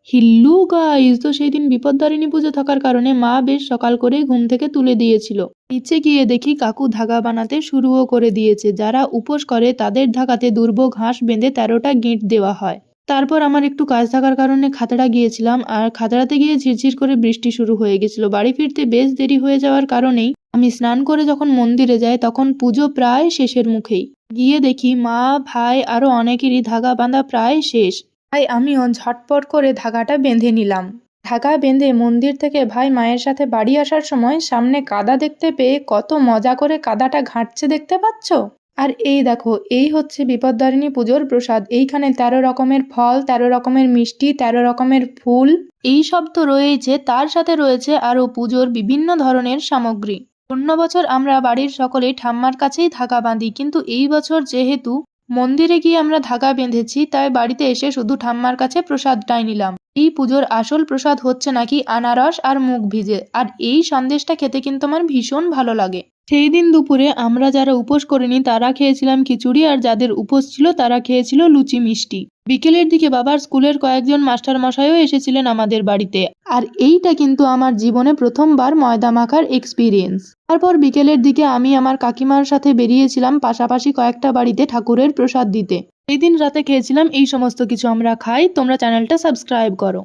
হিল্লু guys, তো সেই দিন বিপদদারিণী পুজো থাকার কারণে মা বেশ সকাল করেই ঘুম থেকে তুলে দিয়েছিল। নিচে গিয়ে দেখি কাকু ধাগা বানাতে শুরুও করে দিয়েছে। যারা উপোস করে তাদের ধাগাতে দুর্ভোগ ঘাস বেঁধে 13টা গিঁট দেওয়া হয়। তারপর আমার একটু কাজ থাকার কারণে খাতড়া গিয়েছিলাম, আর খাতড়াতে গিয়ে ঝিরঝির করে বৃষ্টি শুরু হয়ে গেছিল। বাড়ি ফিরতে বেশ দেরি হয়ে যাওয়ার কারণেই আমি স্নান করে যখন মন্দিরে যাই তখন পুজো প্রায় শেষের মুখেই। গিয়ে দেখি মা, ভাই আরো অনেকেরই ধাগা বাঁধা প্রায় শেষ। তাই আমিও ঝটপট করে ধাগাটা বেঁধে নিলাম। ধাগা বেঁধে মন্দির থেকে ভাই মায়ের সাথে বাড়ি আসার সময় সামনে কাদা দেখতে পেয়ে কত মজা করে কাদাটা ঘাঁটছে দেখতে পাচ্ছ। আর এই দেখো, এই হচ্ছে বিপদদারিণী পুজোর প্রসাদ। এইখানে 13 রকমের ফল, 13 রকমের মিষ্টি, 13 রকমের ফুল এই সব তো রয়েছে, তার সাথে রয়েছে আরো পুজোর বিভিন্ন ধরনের সামগ্রী। অন্য বছর আমরা বাড়ির সকলেই ঠাম্মার কাছেই ধাগা বাঁধি, কিন্তু এই বছর যেহেতু মন্দিরে গিয়ে আমরা ধাগা বেঁধেছি তাই বাড়িতে এসে শুধু ঠাম্মার কাছে প্রসাদটাই নিলাম। এই পুজোর আসল প্রসাদ হচ্ছে নাকি আনারস আর মুগ ভিজে, আর এই সন্দেশটা খেতে কিন্তু আমার ভীষণ ভালো লাগে। সেই দিন দুপুরে আমরা যারা উপোস করিনি তারা খেয়েছিলাম খিচুড়ি, আর যাদের উপোস ছিল তারা খেয়েছিল লুচি মিষ্টি। বিকেলের দিকে বাবার স্কুলের কয়েকজন মাস্টার মশাইও এসেছিলেন আমাদের বাড়িতে, আর এইটা কিন্তু আমার জীবনে প্রথমবার ময়দা মাখার এক্সপিরিয়েন্স। তারপর বিকেলের দিকে আমি আমার কাকিমার সাথে বেরিয়েছিলাম পাশাপাশি কয়েকটা বাড়িতে ঠাকুরের প্রসাদ দিতে। সেই দিন রাতে খেয়েছিলাম এই সমস্ত কিছু আমরা খাই। তোমরা চ্যানেলটা সাবস্ক্রাইব করো।